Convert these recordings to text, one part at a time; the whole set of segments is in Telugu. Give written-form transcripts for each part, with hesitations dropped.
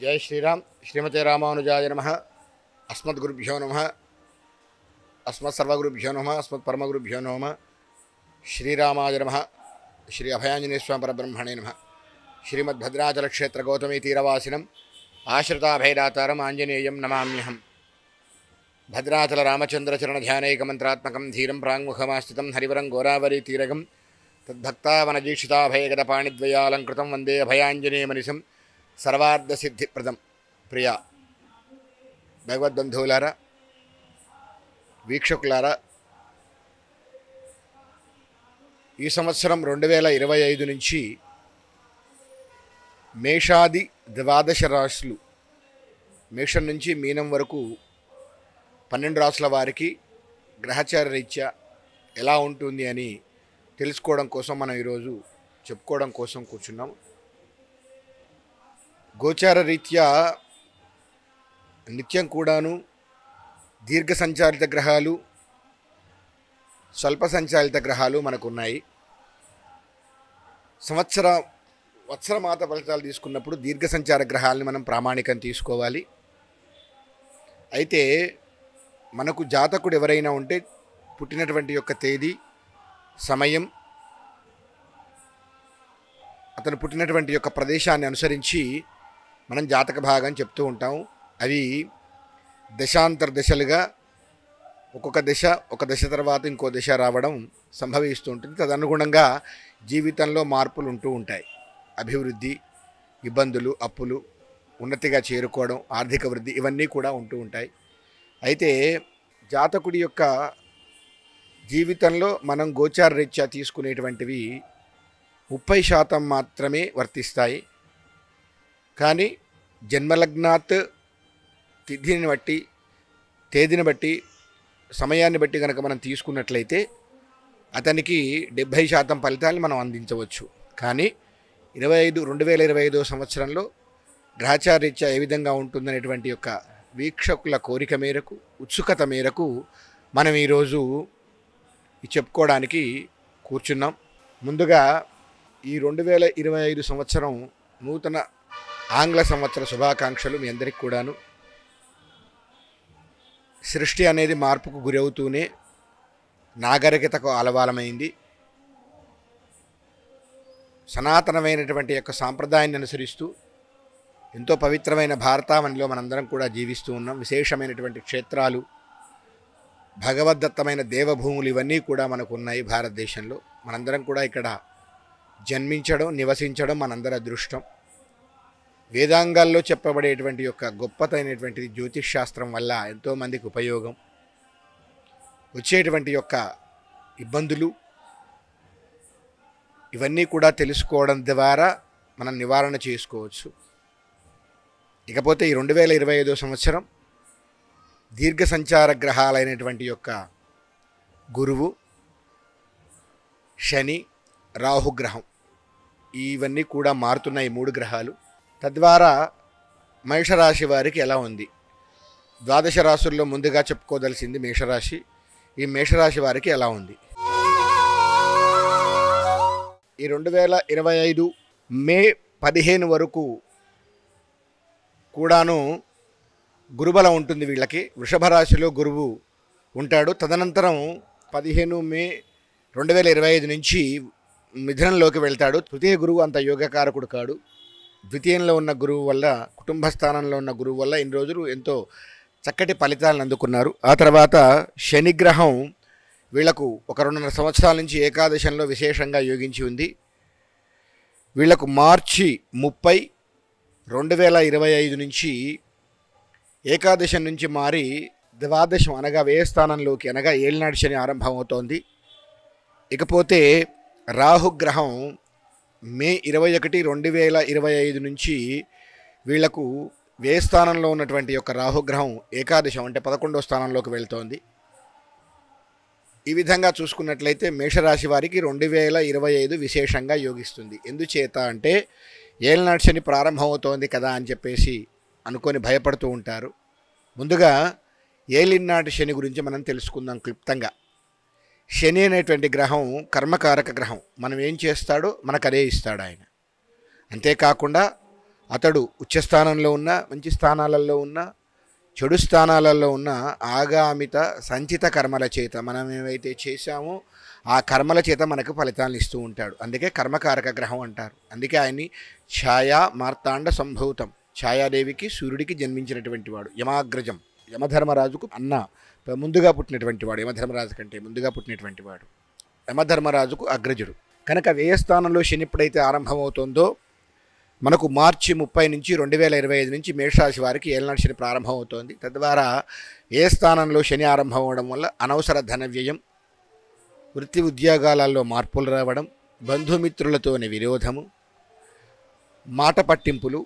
जय श्रीराम श्रीमते रामानुजाय नमः। अस्मद्गुरुभ्यो नमः। अस्मत्सर्वगुरुभ्यो नमः। अस्मत्परमगुरुभ्यो नमः। श्रीरामाय नमः। श्री अभयांजनेय स्वामी परब्रह्मणे नमः। श्रीमद्भद्राचल क्षेत्र गौतमी तीरवासिनम् आश्रिताभयदातारम् आञ्जनेयं नमाम्यहम्। भद्राचल रामचंद्र चरण ध्यानैकमन्त्रात्मकं धीरं प्राङ्मुखमास्थितं हरिवरं गोदावरी तीरगं तद्भक्तावनदीक्षिताभयगदपाणिद्वयालङ्कृतं वन्दे अभयांजनेयमनिशं सर्वार्धसिद्धिप्रदं। प्रिय భగవద్బంధువులారా, వీక్షకులారా, ఈ సంవత్సరం 2025 నుంచి మేషాది ద్వాదశ రాశులు, మేషం నుంచి మీనం వరకు 12 రాశుల వారికి గ్రహచార రీత్యా ఎలా ఉంటుంది అని తెలుసుకోవడం కోసం మనం ఈరోజు చెప్పుకోవడం కోసం కూర్చున్నాం. గోచార రీత్యా నిత్యం కూడాను దీర్ఘ సంచాలిత గ్రహాలు, స్వల్ప సంచాలిత గ్రహాలు మనకున్నాయి. వత్సరమాత ఫలితాలు తీసుకున్నప్పుడు దీర్ఘ సంచార గ్రహాలని మనం ప్రామాణికం తీసుకోవాలి. అయితే మనకు జాతకుడు ఎవరైనా ఉంటే పుట్టినటువంటి యొక్క తేదీ, సమయం, అతను పుట్టినటువంటి యొక్క ప్రదేశాన్ని అనుసరించి మనం జాతక భాగం చెప్తూ ఉంటాము. అవి దశాంతర దశలుగా ఒక్కొక్క దశ, ఒక దశ తర్వాత ఇంకో దశ రావడం సంభవిస్తూ ఉంటుంది. తదనుగుణంగా జీవితంలో మార్పులు ఉంటూ ఉంటాయి. అభివృద్ధి, ఇబ్బందులు, అప్పులు, ఉన్నతిగా చేరుకోవడం, ఆర్థిక వృద్ధి, ఇవన్నీ కూడా ఉంటూ ఉంటాయి. అయితే జాతకుడి యొక్క జీవితంలో మనం గోచార రీత్యా తీసుకునేటువంటివి 30% మాత్రమే వర్తిస్తాయి. కానీ జన్మలగ్నాత్ తిథిని బట్టి, తేదీని బట్టి, సమయాన్ని బట్టి కనుక మనం తీసుకున్నట్లయితే అతనికి 70% ఫలితాలను మనం అందించవచ్చు. కానీ 2025 సంవత్సరంలో గ్రహచారీత్యా ఏ విధంగా ఉంటుందనేటువంటి యొక్క వీక్షకుల కోరిక మేరకు, ఉత్సుకత మేరకు మనం ఈరోజు చెప్పుకోవడానికి కూర్చున్నాం. ముందుగా ఈ 2025 సంవత్సరం నూతన ఆంగ్ల సంవత్సర శుభాకాంక్షలు మీ అందరికీ కూడాను. సృష్టి అనేది మార్పుకు గురవుతూనే నాగరికతకు అలవాలమైంది. సనాతనమైనటువంటి యొక్క సాంప్రదాయాన్ని అనుసరిస్తూ ఎంతో పవిత్రమైన భారతావనిలో మనందరం కూడా జీవిస్తూ ఉన్నాం. విశేషమైనటువంటి క్షేత్రాలు, భగవద్దత్తమైన దేవభూములు, ఇవన్నీ కూడా మనకు ఉన్నాయి భారతదేశంలో. మనందరం కూడా ఇక్కడ జన్మించడం, నివసించడం మనందరి అదృష్టం. వేదాంగాల్లో చెప్పబడేటువంటి యొక్క గొప్పతైనటువంటిది జ్యోతిష్ శాస్త్రం వల్ల ఎంతోమందికి ఉపయోగం. వచ్చేటువంటి యొక్క ఇబ్బందులు ఇవన్నీ కూడా తెలుసుకోవడం ద్వారా మనం నివారణ చేసుకోవచ్చు. ఇకపోతే ఈ 2025 సంవత్సరం దీర్ఘ సంచార గ్రహాలైనటువంటి యొక్క గురువు, శని, రాహుగ్రహం, ఇవన్నీ కూడా మారుతున్నాయి, 3 గ్రహాలు. తద్వారా మేషరాశి వారికి ఎలా ఉంది? ద్వాదశ రాశుల్లో ముందుగా చెప్పుకోదలసింది మేషరాశి. ఈ మేషరాశి వారికి ఎలా ఉంది? ఈ 2025 మే 15 వరకు కూడాను గురుబలం ఉంటుంది వీళ్ళకి. వృషభ రాశిలో గురువు ఉంటాడు. తదనంతరం 15 మే 2025 నుంచి మిథునంలోకి వెళ్తాడు. తృతీయ గురువు అంత యోగకారకుడు కాడు. ద్వితీయంలో ఉన్న గురువు వల్ల, కుటుంబ స్థానంలో ఉన్న గురువు వల్ల ఇన్ని రోజులు ఎంతో చక్కటి ఫలితాలను అందుకున్నారు. ఆ తర్వాత శనిగ్రహం వీళ్లకు ఒక 2.5 సంవత్సరాల నుంచి ఏకాదశంలో విశేషంగా యోగించి ఉంది. వీళ్లకు మార్చి 30, 2025 నుంచి ఏకాదశం నుంచి మారి ద్వాదశం అనగా వ్యయస్థానంలోకి, అనగా ఏలినాటి శని ఆరంభమవుతోంది. ఇకపోతే రాహుగ్రహం మే 21, 2025 నుంచి వీళ్లకు వ్యయస్థానంలో ఉన్నటువంటి యొక్క రాహుగ్రహం ఏకాదశం అంటే 11వ స్థానంలోకి వెళ్తోంది. ఈ విధంగా చూసుకున్నట్లయితే మేషరాశి వారికి 2025 విశేషంగా యోగిస్తుంది. ఎందుచేత అంటే ఏలినాటి శని ప్రారంభమవుతోంది కదా అని చెప్పేసి అనుకొని భయపడుతూ ఉంటారు. ముందుగా ఏలినాటి శని గురించి మనం తెలుసుకుందాం క్లుప్తంగా. శని అనేటువంటి గ్రహం కర్మకారక గ్రహం. మనం ఏం చేస్తాడో మనకు అదే ఇస్తాడు ఆయన. అంతేకాకుండా అతడు ఉచ్చస్థానంలో ఉన్న, మంచి స్థానాలలో ఉన్న, చెడు స్థానాలలో ఉన్న ఆగామిత సంచిత కర్మల చేత మనం ఏవైతే చేశామో ఆ కర్మల చేత మనకు ఫలితాలను ఇస్తూ ఉంటాడు. అందుకే కర్మకారక గ్రహం అంటారు. అందుకే ఆయన్ని ఛాయా మార్తాండ సంభూతం, ఛాయాదేవికి సూర్యుడికి జన్మించినటువంటి వాడు, యమాగ్రజం, యమధర్మరాజుకు అన్న ముందుగా పుట్టినటువంటి వాడు, యమధర్మరాజు కంటే ముందుగా పుట్టినటువంటి వాడు, యమధర్మరాజుకు అగ్రజుడు. కనుక వ్యయస్థానంలో శని ఎప్పుడైతే ఆరంభమవుతుందో మనకు మార్చి 30 నుంచి 2025 నుంచి మేషరాశి వారికి ఏలనాటి శని ప్రారంభమవుతోంది. తద్వారా ఏ స్థానంలో శని ఆరంభం అవడం వల్ల అనవసర ధన వ్యయం, వృత్తి ఉద్యోగాలలో మార్పులు రావడం, బంధుమిత్రులతోని విరోధము, మాట పట్టింపులు,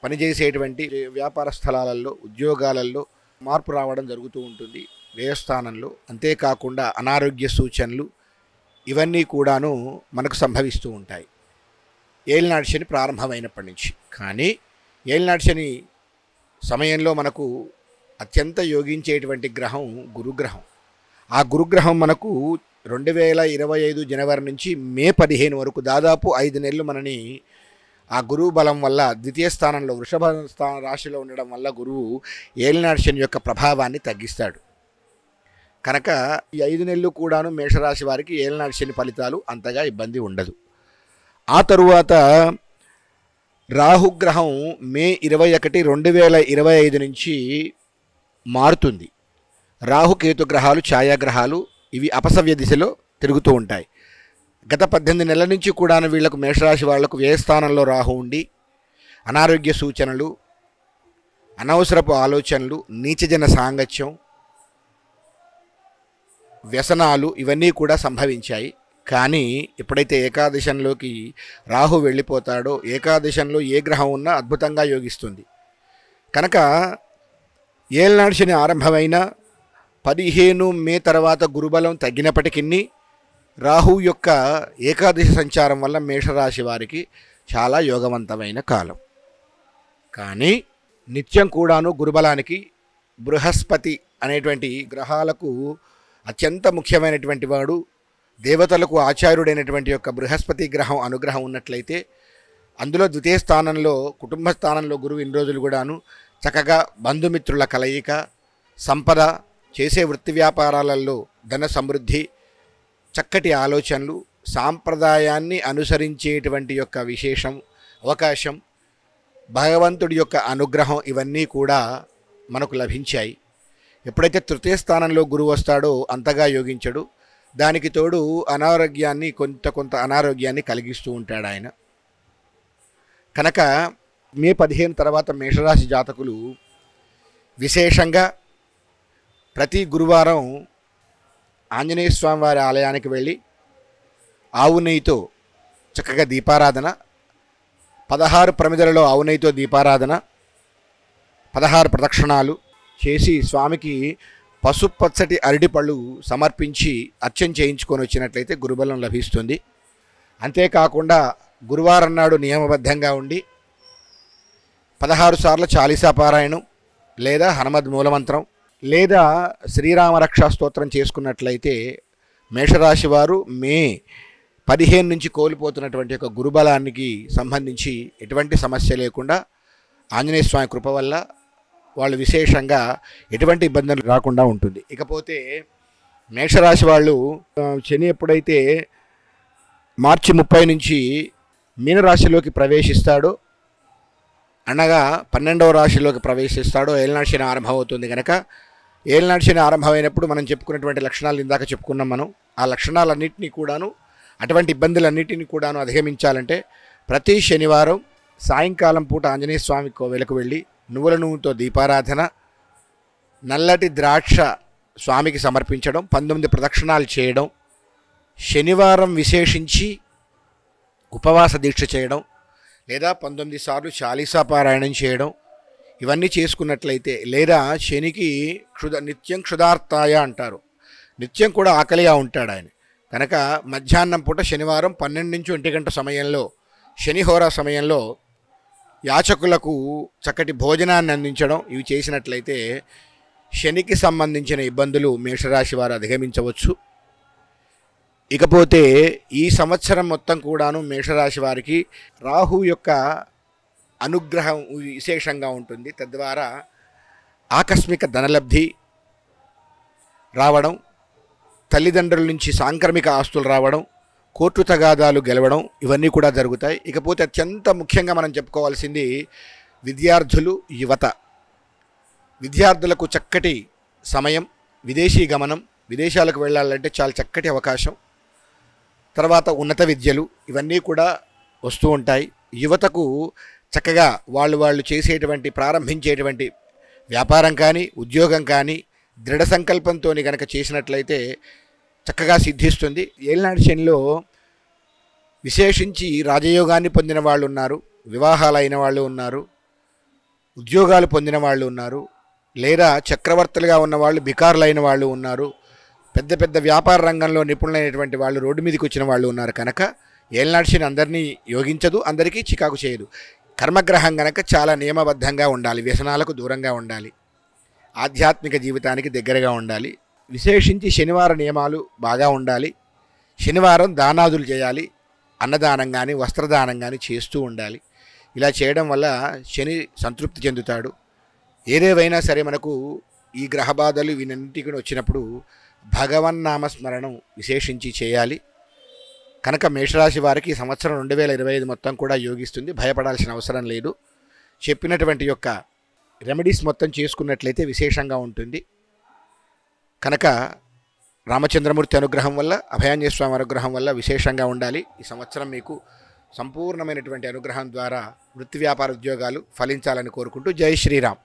పనిచేసేటువంటి వ్యాపార స్థలాలలో, ఉద్యోగాలలో మార్పు రావడం జరుగుతూ ఉంటుంది వ్యయస్థానంలో. అంతేకాకుండా అనారోగ్య సూచనలు ఇవన్నీ కూడాను మనకు సంభవిస్తూ ఉంటాయి ఏలినాటి శని ప్రారంభమైనప్పటి నుంచి. కానీ ఏలినాటి శని సమయంలో మనకు అత్యంత యోగించేటువంటి గ్రహం గురుగ్రహం. ఆ గురుగ్రహం మనకు 2025 జనవరి నుంచి మే 15 వరకు దాదాపు 5 నెలలు మనని ఆ గురువు బలం వల్ల ద్వితీయ స్థానంలో వృషభ రాశిలో ఉండడం వల్ల గురువు ఏలినాటి శని యొక్క ప్రభావాన్ని తగ్గిస్తాడు. కనుక ఈ 5 నెలలు కూడాను మేషరాశి వారికి ఏలినాటి శని ఫలితాలు అంతగా ఇబ్బంది ఉండదు. ఆ తరువాత రాహుగ్రహం మే 21, 2025 నుంచి మారుతుంది. రాహుకేతు గ్రహాలు ఛాయాగ్రహాలు, ఇవి అపసవ్య దిశలో తిరుగుతూ ఉంటాయి. గత 18 నెలల నుంచి కూడా వీళ్లకు మేషరాశి వాళ్లకు వ్యయస్థానంలో రాహు ఉండి అనారోగ్య సూచనలు, అనవసరపు ఆలోచనలు, నీచజన సాంగత్యం, వ్యసనాలు ఇవన్నీ కూడా సంభవించాయి. కానీ ఎప్పుడైతే ఏకాదశంలోకి రాహు వెళ్ళిపోతాడో ఏకాదశంలో ఏ గ్రహం ఉన్నా అద్భుతంగా యోగిస్తుంది. కనుక ఏలినాటి శని ఆరంభమైన 15 మే తర్వాత గురుబలం తగ్గినప్పటికీ రాహు యొక్క ఏకాదశి సంచారం వల్ల మేషరాశి వారికి చాలా యోగవంతమైన కాలం. కానీ నిత్యం కూడాను గురుబలానికి బృహస్పతి అనేటువంటి గ్రహాలకు అత్యంత ముఖ్యమైనటువంటి వాడు, దేవతలకు ఆచార్యుడైనటువంటి యొక్క బృహస్పతి గ్రహం అనుగ్రహం ఉన్నట్లయితే అందులో ద్వితీయ స్థానంలో కుటుంబ స్థానంలో గురువు ఇన్ని రోజులు కూడాను చక్కగా బంధుమిత్రుల కలయిక, సంపద, చేసే వృత్తి వ్యాపారాలలో ధన సమృద్ధి, చక్కటి ఆలోచనలు, సాంప్రదాయాన్ని అనుసరించేటువంటి యొక్క విశేషం, అవకాశం, భగవంతుడి యొక్క అనుగ్రహం ఇవన్నీ కూడా మనకు లభించాయి. ఎప్పుడైతే తృతీయ స్థానంలో గురువు వస్తాడో అంతగా యోగించడు. దానికి తోడు అనారోగ్యాన్ని కొంత అనారోగ్యాన్ని కలిగిస్తూ ఉంటాడు ఆయన. కనుక మే 15 తర్వాత మేషరాశి జాతకులు విశేషంగా ప్రతి గురువారం ఆంజనేయ స్వామి వారి ఆలయానికి వెళ్ళి ఆవు నెయ్యితో చక్కగా దీపారాధన, 16 ప్రమిదలలో ఆవు నెయ్యితో దీపారాధన, 16 ప్రదక్షిణాలు చేసి స్వామికి పసుపచ్చటి అరటిపళ్ళు సమర్పించి అర్చన చేయించుకొని వచ్చినట్లయితే గురుబలం లభిస్తుంది. అంతేకాకుండా గురువారం నాడు నియమబద్ధంగా ఉండి 16 సార్లు చాలీసా పారాయణం లేదా హనుమద్ మూలమంత్రం లేదా శ్రీరామ రక్షా స్తోత్రం చేసుకున్నట్లయితే మేషరాశి వారు మే 15 నుంచి కోల్పోతున్నటువంటి ఒక గురుబలానికి సంబంధించి ఎటువంటి సమస్య లేకుండా ఆంజనేయ స్వామి కృప వల్ల వాళ్ళు విశేషంగా ఎటువంటి ఇబ్బందులు రాకుండా ఉంటుంది. ఇకపోతే మేషరాశి వాళ్ళు శని ఎప్పుడైతే మార్చి 30 నుంచి మీనరాశిలోకి ప్రవేశిస్తాడో, అనగా 12వ రాశిలోకి ప్రవేశిస్తాడో ఏలినాటి శని ఆరంభమవుతుంది. కనుక ఏలినాటి శని ఆరంభమైనప్పుడు మనం చెప్పుకున్నటువంటి లక్షణాలు ఇందాక చెప్పుకున్నాం. మనం ఆ లక్షణాలన్నింటినీ కూడాను, అటువంటి ఇబ్బందులన్నింటినీ కూడాను అధిగమించాలంటే ప్రతి శనివారం సాయంకాలం పూట ఆంజనేయ స్వామి కోవెలకు వెళ్ళి నువ్వుల నూనెతో దీపారాధన, నల్లటి ద్రాక్ష స్వామికి సమర్పించడం, 19 ప్రదక్షిణాలు చేయడం, శనివారం విశేషించి ఉపవాస దీక్ష చేయడం లేదా 19 సార్లు చాలీసా పారాయణం చేయడం, ఇవన్నీ చేసుకున్నట్లయితే, లేదా శనికి నిత్యం క్షుధార్తాయ అంటారు, నిత్యం కూడా ఆకలిగా ఉంటాడు ఆయన. కనుక మధ్యాహ్నం పూట శనివారం 12 నుంచి 1 గంట సమయంలో శనిహోరా సమయంలో యాచకులకు చక్కటి భోజనాన్ని అందించడం, ఇవి చేసినట్లయితే శనికి సంబంధించిన ఇబ్బందులు మేషరాశి వారు అధిగమించవచ్చు. ఇకపోతే ఈ సంవత్సరం మొత్తం కూడాను మేషరాశి వారికి రాహు యొక్క అనుగ్రహం విశేషంగా ఉంటుంది. తద్వారా ఆకస్మిక ధనలబ్ధి రావడం, తల్లిదండ్రుల నుంచి సాంక్రమిక ఆస్తులు రావడం, కోర్టు తగాదాలు గెలవడం, ఇవన్నీ కూడా జరుగుతాయి. ఇకపోతే అత్యంత ముఖ్యంగా మనం చెప్పుకోవాల్సింది విద్యార్థులు, యువత. విద్యార్థులకు చక్కటి సమయం, విదేశీ గమనం, విదేశాలకు వెళ్ళాలంటే చాలా చక్కటి అవకాశం. తర్వాత ఉన్నత విద్యలు ఇవన్నీ కూడా వస్తూ ఉంటాయి. యువతకు చక్కగా వాళ్ళు చేసేటువంటి ప్రారంభించేటువంటి వ్యాపారం కానీ ఉద్యోగం కానీ దృఢ సంకల్పంతో కనుక చేసినట్లయితే చక్కగా సిద్ధిస్తుంది. ఏలినాటి శనిలో విశేషించి రాజయోగాన్ని పొందిన వాళ్ళు ఉన్నారు, వివాహాలు అయిన వాళ్ళు ఉన్నారు, ఉద్యోగాలు పొందిన వాళ్ళు ఉన్నారు, లేదా చక్రవర్తులుగా ఉన్నవాళ్ళు బికారులైన వాళ్ళు ఉన్నారు, పెద్ద పెద్ద వ్యాపార రంగంలో నిపుణులైనటువంటి వాళ్ళు రోడ్డు మీదకి వచ్చిన వాళ్ళు ఉన్నారు. కనుక ఏలినాటి శని అందరినీ యోగించదు, అందరికీ చికాకు చేయదు. కర్మగ్రహం కనుక చాలా నియమబద్ధంగా ఉండాలి, వ్యసనాలకు దూరంగా ఉండాలి, ఆధ్యాత్మిక జీవితానికి దగ్గరగా ఉండాలి. విశేషించి శనివార నియమాలు బాగా ఉండాలి. శనివారం దానాదులు చేయాలి, అన్నదానం కానీ వస్త్రదానం కానీ చేస్తూ ఉండాలి. ఇలా చేయడం వల్ల శని సంతృప్తి చెందుతాడు. ఏదేవైనా సరే మనకు ఈ గ్రహ బాధలు వీనన్నింటికి వచ్చినప్పుడు భగవన్నామస్మరణం విశేషించి చేయాలి. కనుక మేషరాశి వారికి ఈ సంవత్సరం 2025 మొత్తం కూడా యోగిస్తుంది, భయపడాల్సిన అవసరం లేదు. చెప్పినటువంటి యొక్క రెమెడీస్ మొత్తం చేసుకున్నట్లయితే విశేషంగా ఉంటుంది. కనుక రామచంద్రమూర్తి అనుగ్రహం వల్ల, అభయాంజనేయ స్వామి అనుగ్రహం వల్ల విశేషంగా ఉండాలి. ఈ సంవత్సరం మీకు సంపూర్ణమైనటువంటి అనుగ్రహం ద్వారా వృత్తి వ్యాపార ఉద్యోగాలు ఫలించాలని కోరుకుంటూ జై శ్రీరామ్.